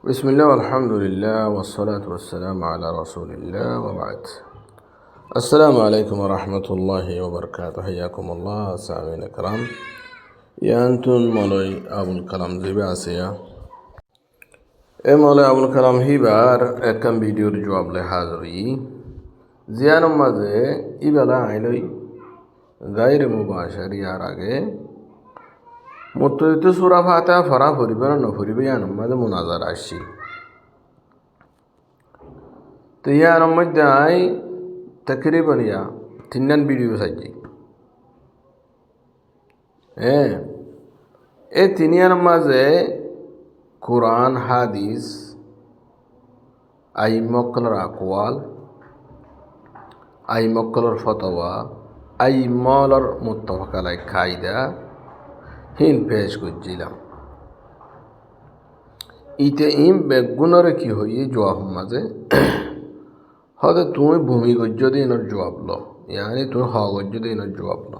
بسم الله والحمد لله والصلاة والسلام على رسول الله وبعد. السلام عليكم ورحمة الله وبركاته. حياكم الله سامعين الكرام. يا أنتم مولاي أبو الكلام زيبا آسيا. مولاي أبو الكلام هيبار كم فيديو جواب لحاضري زيان مزه إبلا عيلوي غير مباشر يار آگے মুত্তরিত সূরা ফাতিহা পড়া পড়িবে না পড়িবে ইয়ার মধ্যে মুনাজারা আসছি। তো ইয়ার মধ্যে আই তকরিবান ইয়া তিনজন ভিডিও সাজি এই তিনিয়ার মাঝে কোরআন হাদিস আইম্মকলর আকওয়াল আইম্মকলর ফতোয়া আইম্মলর মুত্তাফাক আলাই কায়দা হিন পেশ করছিলাম। ইতে ইম বেগুণরে কি হইয়ে জবাব মাঝে হয়তো তুমি ভূমি গজ্য দিয়ে এনার জবাব লো, ইয়ানি তুমি হ গজ্য দিয়ে এনার জবাব লো।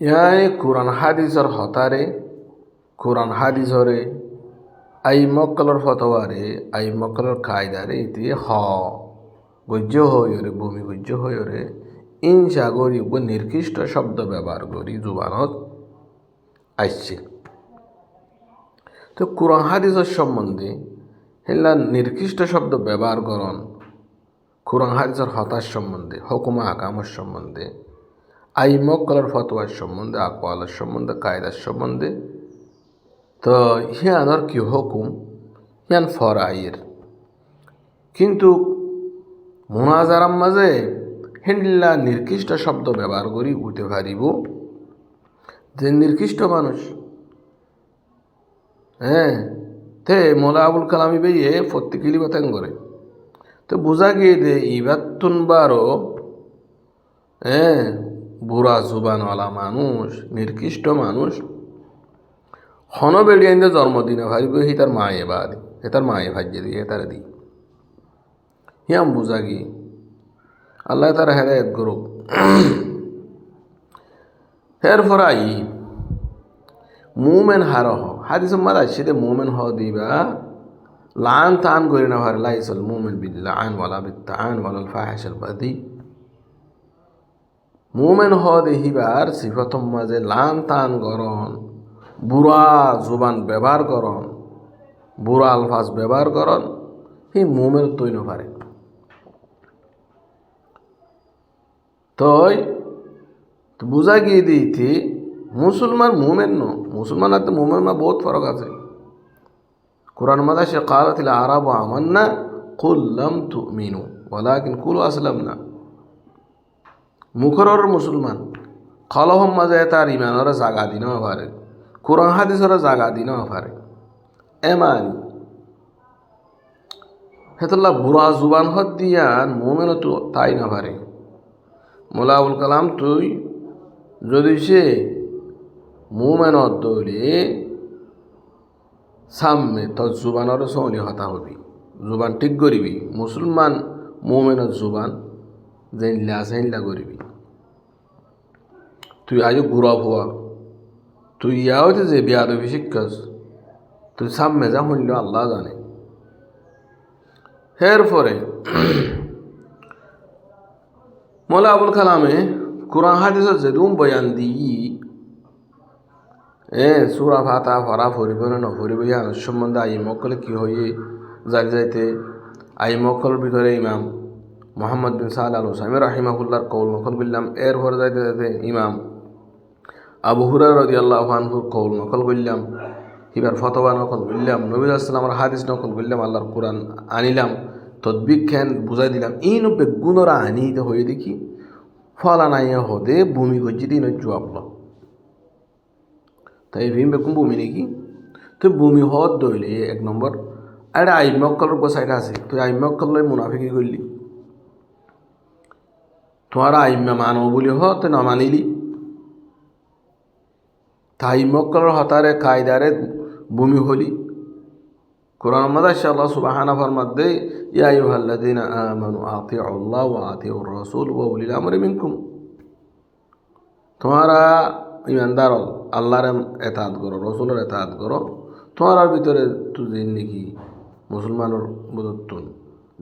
ইয়ানি কোরআন হাদিসর হতারে কোরআন হাদিসরে আই মক্কলর ফতোয়ারে আই মক্কলর কায়দারে ইতি হ গজ্য হইরে ভূমি গজ্য হইরে ইনসাগরি নির্দিষ্ট শব্দ ব্যবহার করি জুবানত আসছে। তো কোরআন হাদিসের সম্বন্ধে হেলা নির্দিষ্ট শব্দ ব্যবহার করন কোরআন হাদিসের হতাশ সম্বন্ধে হুকুমা আকামের সম্বন্ধে আইমকলের ফতোয়ার সম্বন্ধে আকওয়ালের সম্বন্ধে কায়দার সম্বন্ধে তো হিয়ানোর কি হুকুম হিয়ান ফরাইয়ের কিন্তু মুনাজারার মাঝে হেন্ডিল্লা নির্দিষ্ট শব্দ ব্যবহার করি উঠতে পারিব যে নির্দিষ্ট মানুষ তে মোলা আবুল কালামি বেয়ে প্রত্যেকেলি বাতাং করে তো বোঝা গিয়ে দে ইবাতুন বারো বুড়া জুবানওয়ালা মানুষ নির্দিষ্ট মানুষ হন বেড়িয়ে জন্মদিনে ভারিব হি তার মায়ে বাদ হে তার মায়ে ভাজ্যে দিয়ে তারা দিই হিয়াম বোঝা গিয়ে আল্লাহ তার হেদায়ত করুক। এরপর আই মুমেন হারহ হাদিস মাদ আসছে দে মুমেন হ দিবা লান তান করি না ভার লাইসল মুমেন বিল্লান ওয়ালা বিত্তান ওয়ালাল ফাহিশাল বাদি মুমেন হ দেহিবার সিফতম মাঝে লান তান করন বুড়া জুবান ব্যবহার করন বুড়া আলফাজ ব্যবহার করন হি মুমেন তৈন পারে। তই বুঝা গিয়ে দিয়েছি মুসলমান মুমেন ন মুসলমান আর তো মুমেন মা বহুত ফরক আছে। কোরআন মাদা সে কালাতিল আরাব আমান্না কুল্লাম তুমিনু ওয়ালাকিন কুলু আসলামনা মুখরর মুসলমান কলহম মাঝে তার ইমানর জাগা দিন পারে কোরআন হাদিসর জাগা দিন পারে এমানি হেতল্লা বুড়া জুবান হদ দিয়ান মুমেনও তো তাই না পারে। মোলা আবুল কালাম তুই যদি সে মুমেনত দৌলে সামনে তোর জুবানর সৌনি হতা হবি জুবান ঠিক করিবি মুসলমান মুমেনত জুবান জেনলা জেনলা করিবি তুই আজ ঘুরা ফুয়া তুই ইয়াওতে যে বিয়াদবি শিক্ষাস তুই সামনে যা হইল আল্লাহ জানে। এরপরে মোলা আবুল কালামে কোরআন হাদিসের যেদুম বয়ান দিই সূরা ফাতিহা পড়া পড়িবে না পড়িবে ইয়ার সম্বন্ধে আই মক্কলে কি হইয়ে যাইতে আই মক্কলের ভিতরে ইমাম মুহাম্মদ বিন সালেহ আল উসাইমি রাহিমাহুল্লাহর কওল নকল করলাম। এরপরে যাইতে যাইতে ইমাম আবু হুরায়রা রাদিয়াল্লাহু আনহুর কওল নকল করলাম হিবার ফতোয়া নকল করলাম নবী সাল্লাল্লাহু হাদিস নকল করলাম আল্লাহর কোরআন আনিলাম তদবিক খান বুঝাই দিলাম ইন বেগুনরা আনিতে হয়ে দেখি ফলা নাই হদে ভূমি গজ্জি দিন জবাব তাই ভীম বেকুম ভূমি নাকি তুই ভূমি হদ দইলে এক নম্বর আরে আইমক্কলের উপর সাইড আছে তুই আইমক্কল মুনাফিকি করলি তোমার আইম্মা মানব বলি হ তুই না মানিলি তাই মক্কলের হতারে কায়দারে ভূমি হলি। কোরআন মাদা আল্লাহ সুবহানাহু ফরমাতে ইয়া আইয়ুহাল্লাযীনা আমানু আতিউল্লাহ ওয়া আতিউর রাসূল ওয়া উলিল আমরি মিনকুম তোমরা ইমানদার আল্লাহর এতাআত করো রসুলের এতাআত করো তোমার ভিতরে তো জিন নাকি মুসলমানের বুধত্তুন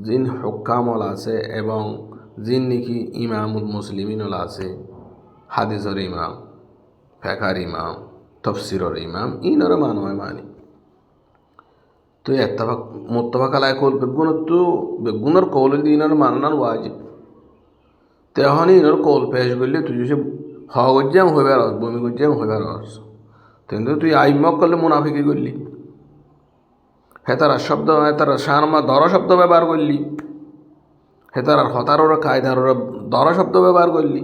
জিন হুক্কামল আছে এবং জিন নাকি ইমামুল মুসলিমিনল আছে হাদিসর ইমাম ফেকার ইমাম তফসিরর ইমাম ইনর মানয় মানি তো এত্তাফাক মুত্তাফাক আলাই কল বেগুনের কৌল ইনর মানার ওয়াজিব তেহনি ইনর কৌল পেশ করলে তুই সে হজ্জাম হইবার রস বমি গজ্জাম হইবার রস কিন্তু তুই আইমক করলে মুনাফিকি করলি হেতারা শব্দ হেতারা শানমা ধর শব্দ ব্যবহার করলি হেতার হতারোর কায়দার ধর শব্দ ব্যবহার করলি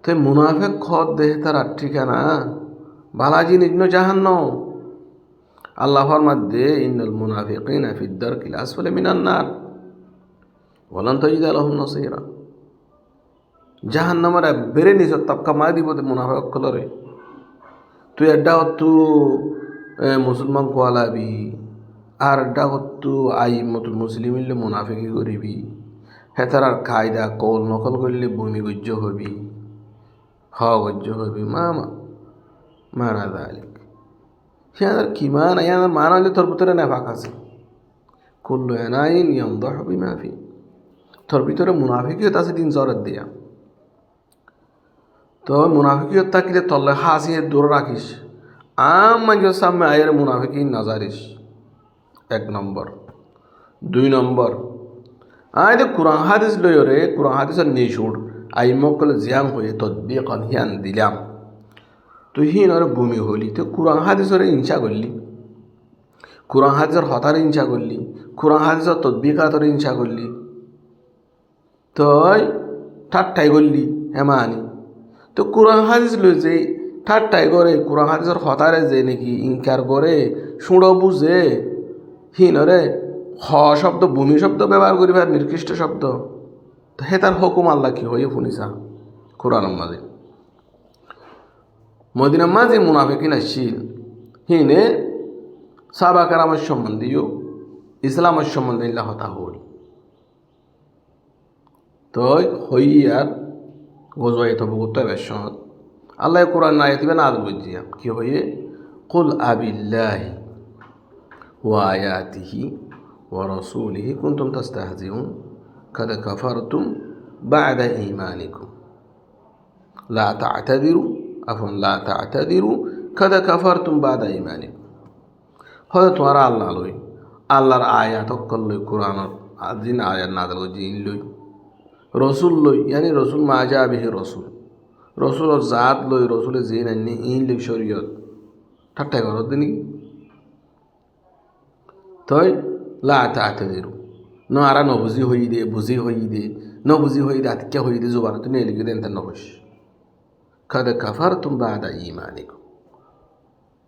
তো মুনাফেক খদ দেহে তার ঠিকানা ভালা জিনিস ন জাহান্ন আল্লাহ ফরমাদ্দে ইন্নাল মুনাফিকিনা ফিদ দারকিল আসফালি মিনান নার ওয়ালান তাজিদা লাহুম নাসীরা জাহান্নামের বেরে নিজ তাপকা মা দিব মুনাফেক কলরে তুই এড্ডা হতু মুসলমান কোয়ালাবি আর এড্ডা হতু আইম্মাতুল মুসলিমিনলে মুনাফিকি করিবি হেতার আর কায়দা কৌল নকল করলে ভূমি গজ্য হবি গজ্য হবি মানা দালিক ইয়াদের কি মান ইয়াদের মান হলে তোর ভিতরে নেফাক আছে কুল্লু এনাইন ইয়ামদাহু বিমা ফি তোর ভিতরে মুনাফিকিয়ত আছে দিন জরত দিয়া তো মুনাফিকিয়ত থাকলে তলে হাসিয়ে দূর রাখিস মানুষের সামনে আয়ের মুনাফিকি নাজারিস 1 নম্বর 2 নম্বর আয় কুরআন হাদিস লই রে কুরআন হাদিসের নিশুড় আই মকল জিয়াম হয়ে তদবিকান হিয়ান দিলাম তুই হিন আর ভূমি হলি তো কুরআন হাদিসের ইনশা করলি কুরআন হাদিসের হতার ইনশা করলি কুরআন হাদিসের তদবিকাতর ইনশা করলি তই ঠাট্টাই করলি হেমানি তো কুরআন হাদিস লই যে ঠাট্টাই করে কুরআন হাদিসের হতারে যে নাকি ইনকার করে শুঁড়ো বুঝে হিনরে হ শব্দ ভূমি শব্দ ব্যবহার করিবার নির্দিষ্ট শব্দ তো হে তার হুকুম আল্লাহ কি হয়ে শুনিছা কোরআন মাঝে মদিনা মাঝে মুনাফিকিন আসছিল হিনে সাহাবা কেরামের সম্বন্ধীয় ইসলামের সম্বন্ধে ইল্লা হতা হল তো হইয়ার গজওয়াই তবুত বেশত আল্লাহ কোরআন না আয়াতিবে না বুঝিয়া কি হয়ে কুল আবিল্লাহি ওয়া আয়াতিহি ওয়া রাসূলিহি কুনতুম তাস্তাহজিউন قد كفرتم بعد إيمانكم لا تعتذروا قد كفرتم بعد إيمانكم هذا تمہارا اللہ لوئی اللہ آیات کل لوئی قرآن جن آیات نازل کو جین لوئی رسول لوئی یعنی رسول ما جاء به رسول اور ذات لوئی رسول زین انی این لوئی شریعت ٹھٹھے کرو دنی تو لا تعتذروا ন আরা নবুজি হই দে বুঝি হই দে নবুজি হই দে আতিকা হই দে জোবান তুমি লিখে দেন তার নবশ কাদ কাফারতুম বাদা ঈমানিকুম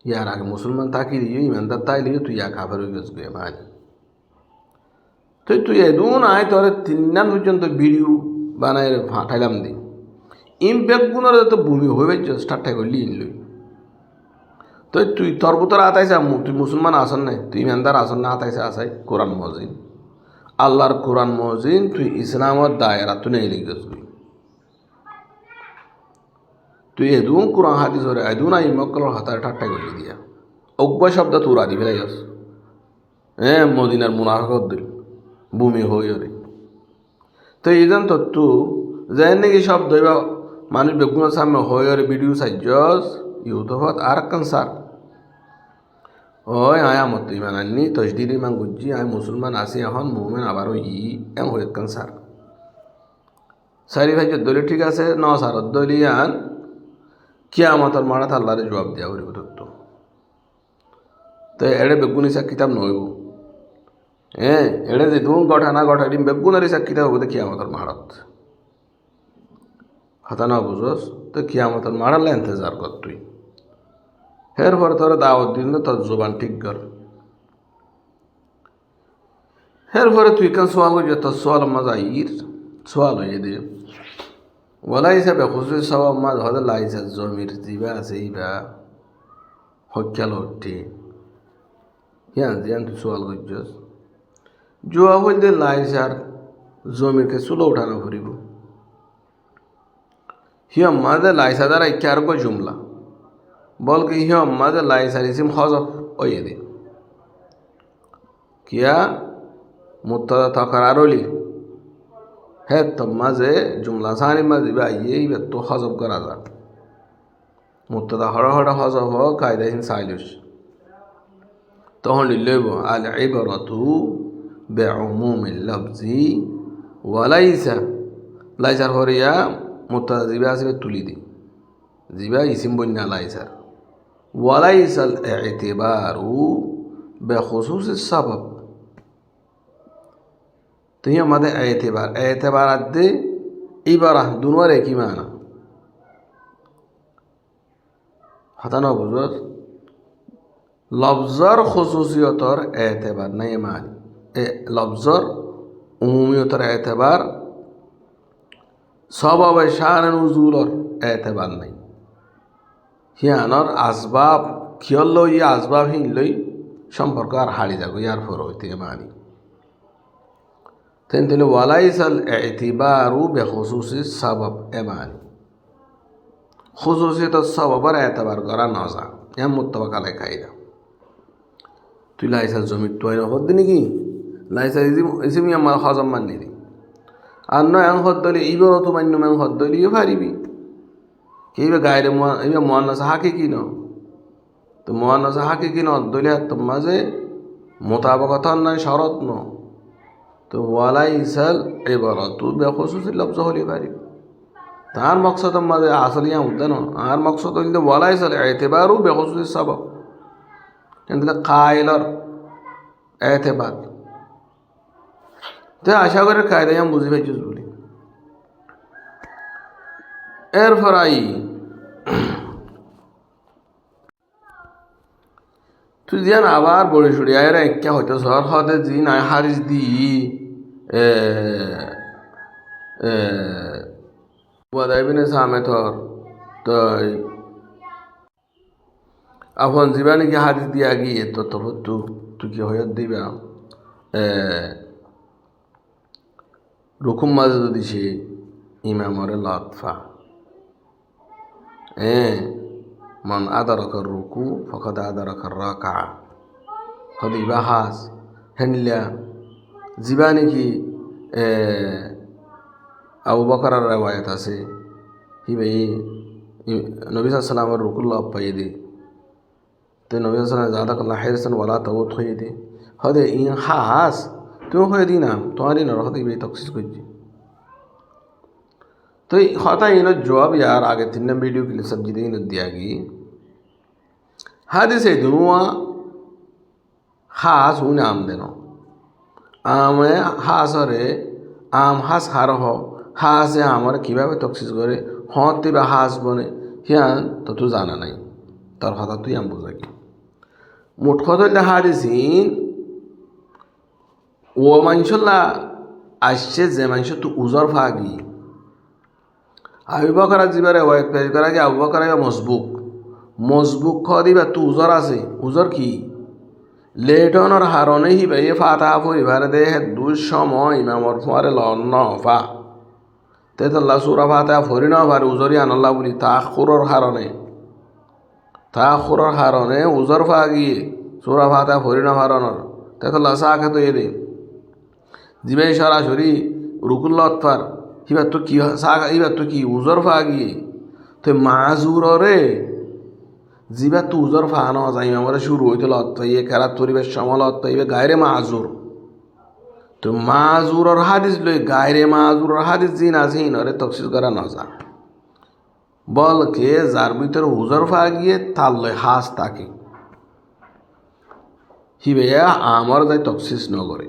ইয়ার আগে মুসলমান তাকি দিও ইমানদার তাই লিও তুই ইয়া কাফার হয়ে গেছ গে মানে তুই এদুন আয় তোরে 3 নান পর্যন্ত ভিডিও বানায় ফাটাইলাম দি ইমপ্যাক্ট গুণর তো ভূমি হইবে স্টার্ট করলি ইনলই তুই তোর ভিতরে আতাইছা তুই মুসলমান আসন নাই তুই ইমানদার আসন না আতাইছা আসাই কোরআন মজিদ আল্লাহর কোরআন মজিদ তুই ইসলামর দায়রা তুই নেই লিখেছ তুই এদুন কোরআন হাদিস হরে এদুন আই মক্কলর হাতায় ঠাট্টাই করলি দিয়া অজ্ঞ শব্দ তোরা দি ফেলাই গেছ মদিনার মুনাফিকত দিল ভূমি হই রে তো এই জন তু যাই নাকি শব্দ বা মানুষ বেগুনের সামনে হয়ে রে ভিডিও সাইজস ইউটিউবত আর কানসার ওই আয় আমার তো ইমান আননি তসদির ইমান গুজি আয় মুসলমান আসি এখন মুমেন আবারও এম হয়ে কানসার সারি ভাই দলি ঠিক আছে ন সারত দলিয়ান কিয়ামতর মারাত আল্লাহরে জবাব দেওয়া হইব তো এড়ে বেগুনি সা কিতাব নইব এড়ে যে তুমি গঠা না গঠা ডিম বেগুনারি সা কিতাব হবো তো কিয়ামতর মারাত হতা না বুঝোস তো কিয়ামতর মারালে ইন্তজার কর তুই হের পরে তোর দাওয়াত দিন তোর জোবান ঠিক কর হের পরে তুই কেন সোয়াল হয়ে তোর সোয়াল মজা ইর সোয়াল হয়ে দে ওলা হিসাবে খুশি সব মাঝ হতে লাইসা জমির দিবা আছে ইবা হক্যাল হচ্ছে জিয়ান তুই সোয়াল করছস জোয়া হইলে লাইসার জমিরকে চুলো উঠানো ফুরিব হিয়া মাঝে লাইসা দ্বারা ইচ্ছা আর জুমলা বল কি হিয়ম মাঝে লাইসার ইসিম হজফ ওই দে কিয়া মুত্তাদা তাকরারলি হে তো মাঝে জুমলা সানি মাঝে বা এই তো হজফ করা যায় মুত্তাদা হড় হড় হজফ হ কায়দাহীন সাইলুস তখন লিলব আল ইবরাতু বিউমুমিল লাফজি ওয়ালাইসা লাইসার হরিয়া মুত্তাদা জিবা আসবে তুলি দি জিবা ইসিম বন্যা লাইসার ওয়ালাইসাল ইতিবারু বিখুসুসিস সাবাব তো আমাদের এতেবার আদে ইবারা দুনোয়ার একই মানা হতানো বুঝর লফজর খুসুসিয়তর এতেবার নাই মানি লফজর উমুমিয়তর এতেবার সবাবে শান নুজুলর এতেবার নাই হিয়ানর আসবাব কিয়ল লই আসবাব হিন লই সম্পর্ক আর হারি যাগো ইয়ার ফর হইতে মানি তেন ওয়ালাইসাল ইতিবারু বিখুসুসিস সাবাব এমানি খুসুসিয়ত সাবাবার এতেবার করা নজা ইয়া মুত্তাফাক আলাই কায়দা তুই লাইসাল জমি তুই হদ্দি নাকি লাইসাল ইসিম ইয়ামা হজম মাননি দি আর নয় আং হদ্দলি ইবর তো মান্য ম্যাং হদ্দলিও পারিবি কিবা গায়রে ইবা মুআন্নাস হাকিকি ন তো মুআন্নাস হাকিকি ন হদ্দলি আর তোর মাঝে মোতাবাকত নাই শরত ন তো ওয়ালাইসাল ইবারাতু বিখুসুসিল লফজ হলি পারিবি তার মকসদ মাঝে আসলে ইয়া উদ্দান আর মকসদ হইলে ওয়ালাইসাল ইতিবারু বিখুসুসিস সাবাব কিন্তু কায়লার এতেবার তো আশা করে কায়দা আমি বুঝি পাইছিস বলি এরপর আই তুই দিয়ান আবার বড়ি সড়ি আয়রা একটা হয়তো শহর হতে জি নাই হারিস দি ওয়াদাইবিনে সামে থর তো আপন জীবানে কি হাদিস দিয়া গিয়ে তো তবু তুই কি হয়ে দিবা রুকুম মাঝে যদি সে ইমামরে লতফা মান আদারকার রুকু ফকদ আদারকার রাকা হদি বাহাস হেনলিয়া জীবানে কি আবু বকরের রেওয়ায়াত আছে হি ভাই নবী সাল্লাল্লাহু রুকুল্লাহ পাইয়ে দে তো নবী সাল্লাল্লাহু ज़्यादा कल्ला हिरसन वाला तो थोई दे हदे इन हास तुम होय दी ना तुम्हारी न रहती बे तखसीस कुछ तो होता इन जवाब यार आगे 3 वीडियो के लिए सब्जी दे न दिया गई हादिस दुआ हास उन आम देनो आम हास रे आम हास हार हो हास आमर কিভাবে তখসিস করে হতে বা হাস বনে হিয়ান তো তুই জানা নাই তার কথা তুই আম বুঝাকি মোট কথা হাদিসিন ও মানসল্লা আসছে যে মানুষ তুই উজর ফাগি আবু বকর জিবারে ওয়াইত পেশ করা কি আবু বকর মজবুক দিবা তুই উজর আছে উজর কি লেটনর হারনে হি ভাই ফাতা পরিবার দে দুই সময় ইমামর ফুয়ারে লন ফা তেতল্লা সুরা ফাতা ফরি না ভার উজরি আনাল্লাহ বলি তাখুরর হারনে উজর ফাগিয়ে সুরা ফাতা ফরি না ভারনর তেতল্লা সাকে তো এদে জিবে সরাসরি রুকুল্লাহ অতফার হিবার তো কি ইবার তো কি উজর ফাগিয়ে তো মাজুররে জিবা তো উজর ফানো যাই আমরা শুরু হইতে লত্তাইয়ে কেরাত পরিবেশ সমল লত্তাইবে গায়রে মাজুর তো মাজুরর হাদিস লই গায়রে মাজুরর হাদিস জিন আজিন আরে তফসিল করা না যা বলকে যার ভিতরে উজর ফাগিয়ে তার লই হাস তাকে হিবে আমার যাই তফসিস ন করে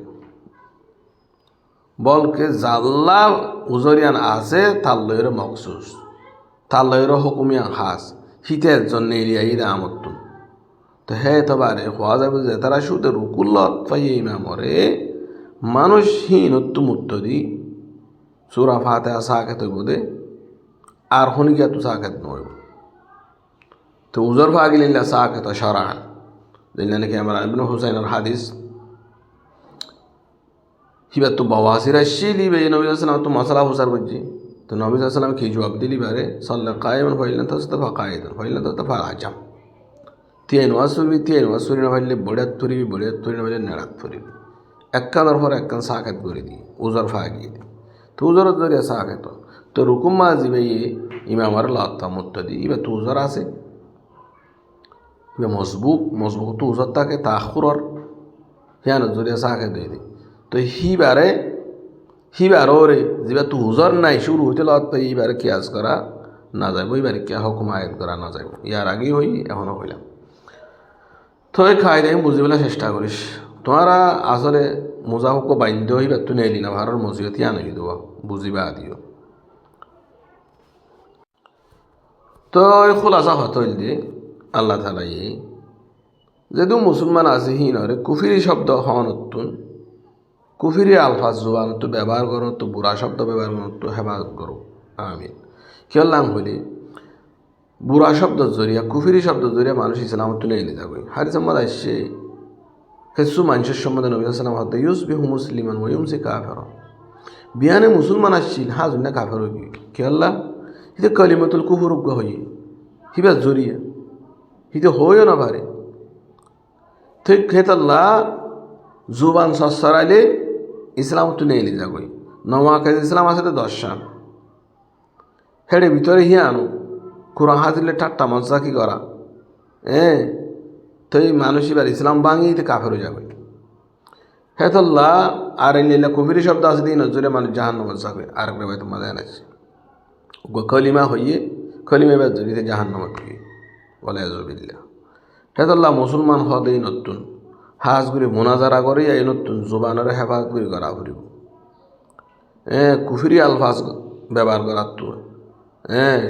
বলকে জাল্লা উজরিয়ান আছে তার লইয়ের মকসুস তার লইয়ের হুকুমিয়ান হাস হিতের জন্য এরিয়াই আমত্তুন তো হে তো বারে হওয়া যাবে যে তারা শুধু রুকুল্লত পাইয়ে ইমামরে মানুষহীন উত্তমুত্ত দি সুরা ফাতে সাকেত বোধে আর হনিকা তো সাকেত নয় তো উজর ফাগিলিল্লা সাকেত সরান দিল্লা নাকি আমার ইবনে হুসাইনের হাদিস হিবার তো বাওয়াসির আসছি লিবে নবী সাল্লাম তো মশলা হুসার বুঝছি তো নবী সাল্লাম কি জবাব দিলি বারে সাল্লা কায়েমান ফাইলান তাস্তাফা কায়েদান ফাইলান তাস্তাফা আজাম তিয়াই নোয়াজ ফুরি না পারলে বড়িয়াত ফুরি না পারলে নেড়াত ফুরি একখানোর পর একখান চা খাত করে দিই উজর ফাঁকিয়ে দিই তো উজরত জরিয়া চা খেত তো রুকুম মাজিবে ইমামার লত্তা মুত্তা দিই এবার তো উজর আছে এবার মজবুক তো উজর থাকে তাখুরর হিয়ানত জরিয়া চা খেত দিই তো হিবারও রে যেবার তো উজর নাই শুরু হইতে লত এইবারে কেয়াজ করা না যাইব এইবারে কে হুকুম আয়াত করা না যাইব ইয়ার আগেই হই এখনও হইলাম তো এই খাই দেয় বুঝিবেলা চেষ্টা করিস তোমারা আসলে মোজা হুকো বাইন্দ হইবা তুই নেলি না ভারর মজিয়তি আনই দেওয়া বুঝিবা দিও তো এই খোলাসা হতইল দিয়ে আল্লাহ তালাই যেহেতু মুসলমান আছে হি নরে কুফিরি শব্দ হনতুন কুফিরি আলফাজ জোবান তো ব্যবহার করো তো বুড়া শব্দ ব্যবহার করো তো হেফাজত করো আমিন খেয়াল্লাম হইলে বুড়া শব্দ জরিয়া কুফিরি শব্দ জরিয়া মানুষ ইসলাম তুলে এনে যাবে হারি সম্মদ আসছে কিছু মানুষের সম্বন্ধে নবী সাল্লাম হতে ইউস বিহু মুসলিমান ওয়ুম সে কাফের বিয়ানে মুসলমান আসছিল হা জন্য কাফের হই খেয়াল্লা হিতে কলিমতুল কুফুর উগ্র হই হিবা জরিয়া হিতে হইও না পারে ঠিক খেতাল্লা জুবান সরাইলে ইসলাম তুলে এনে যাবই নওয়াকে ইসলাম আছে তো 10 সাল হেডে ভিতরে হিয়া আনো কোরআন হাজিলে ঠাট্টা মজা কি করা তো এই মানুষ এবার ইসলাম ভাঙিতে কাফের হয়ে যাবে হেতল্লা আর এই লীলা কুফিরি শব্দ আছে দিন নজরে মানুষ জাহান্নামে যাবে আর একটা ভাই তোমার জানা আছে কলিমা হইয়ে কলিমা এবার জড়িতে জাহান্নামে গিয়ে বলে আজবিল্লা হেতল্লা মুসলমান হদেই নতুন হাজ করে মোনাজারা করে এই নতুন জোবানের হেফাজত করে করা ফুরিব কুফিরি আলফাজ ব্যবহার করার তো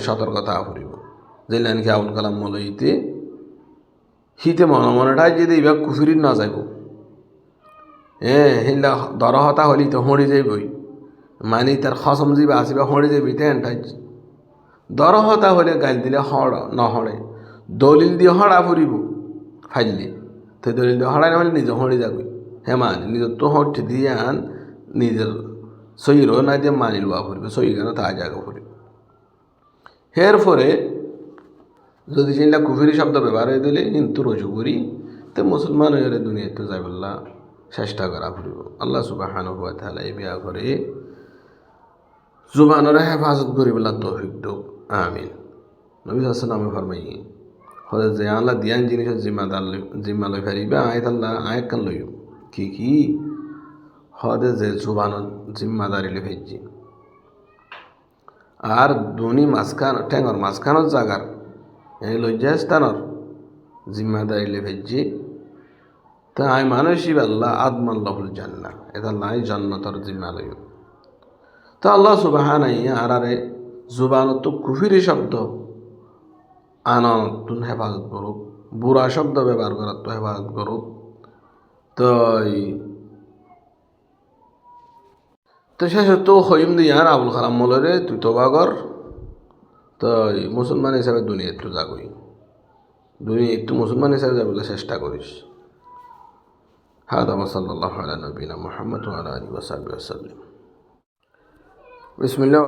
সতর্কতা ফুরিব যে লাইনকে আবুল কালাম মলইতে হিতে মনটাই যদি এবার কুফিরি না যাইব হিন্দা দরহতা হলি তো হড়ি যাইবই মানি তার খসম যাবে আসিবা হড়ি যাবি তেনটাই দরহতা হলে গাইল দিলে হড় নহড়ে দলিল দিয়ে হড়া ফুরিব ফাইলি তো দলিল দিয়ে হড়াই না হলে নিজে হড়ি যাবে মানি নিজের তো হঠে দিয়ে আন নিজের সহিরও না দিয়ে মানি লোয়া ফুরিবে সহি কেন তা জায়গা ফুরিব এর ফলে যদি সেটা কুফিরি শব্দ ব্যবহার হয়ে দিলে কিন্তু রজু করি তো মুসলমান হয়ে দুনিয়াতে যাই বললা চেষ্টা করা ফুরিব আল্লাহ সুবহানাহু ওয়া তাআলা এই বিয়া করে জুবানের হেফাজত করি বলা তৌফিক দোক আমিন নবী সাল্লাল্লাহু আলাইহি ফরমাই হযরত যে আল্লাহ দিয়ান জিনিসের জিম্মা লই ফারিবা আয়াত আল্লাহ আয়াত কান লইও কি হদে যে জুবানের জিম্মাদারি লে ফেজি আর দুনি মাঝখান ঠেঙর মাঝখানোর জাগার এই লজ্জাস্থানর জিম্মাদারি লে ফেজি তা আই মানুষই আল্লাহ আদমাল্লাহুল জান্নাহ এটা আল্লাহ জান্নাতর জিম্মা লইও তো আল্লাহ সুবহানাহু আর আরে জুবান তো কুফিরি শব্দ আনতুন হেফাজত করুক বুড়া শব্দ ব্যবহার করার তো হেফাজত করুক তো শেষ তো হইম দিয়ার আবুল কালাম মলরে তুই তো বাগর তো মুসলমান হিসাবে দুনিয়া একটু যাগই দুনিয়া একটু মুসলমান হিসাবে যাবলে চেষ্টা করিস হাদা সাল্লাল্লাহু আলা নবিনা মুহাম্মদ ওয়া আলা আলিহি ওয়া সাহবিহি ওয়া সাল্লাম বিসমিল্লাহ